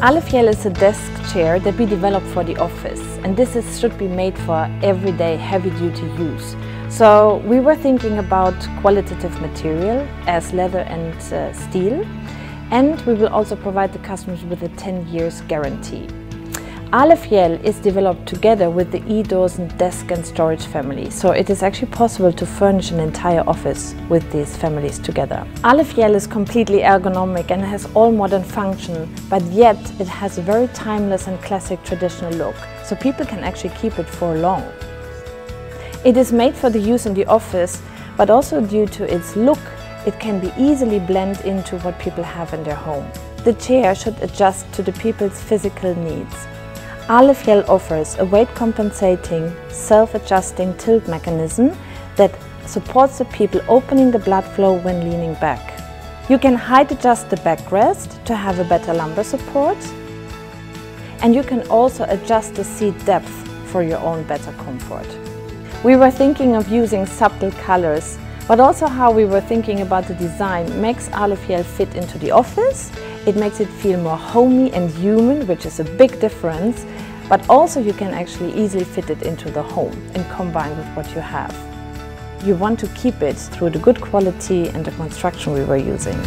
ALEFJÄLL is a desk chair that we developed for the office, and should be made for everyday heavy-duty use. So we were thinking about qualitative material as leather and steel, and we will also provide the customers with a 10 years guarantee. ALEFJÄLL is developed together with the e-doors and desk and storage family, so it is actually possible to furnish an entire office with these families together. ALEFJÄLL is completely ergonomic and has all modern function, but yet it has a very timeless and classic traditional look, so people can actually keep it for long. It is made for the use in the office, but also due to its look, it can be easily blend into what people have in their home. The chair should adjust to the people's physical needs. ALEFJÄLL offers a weight-compensating, self-adjusting tilt mechanism that supports the people opening the blood flow when leaning back. You can height adjust the backrest to have a better lumbar support, and you can also adjust the seat depth for your own better comfort. We were thinking of using subtle colors, but also how we were thinking about the design makes ALEFJÄLL fit into the office. It makes it feel more homey and human, which is a big difference, but also you can actually easily fit it into the home and combine with what you have. You want to keep it through the good quality and the construction we were using.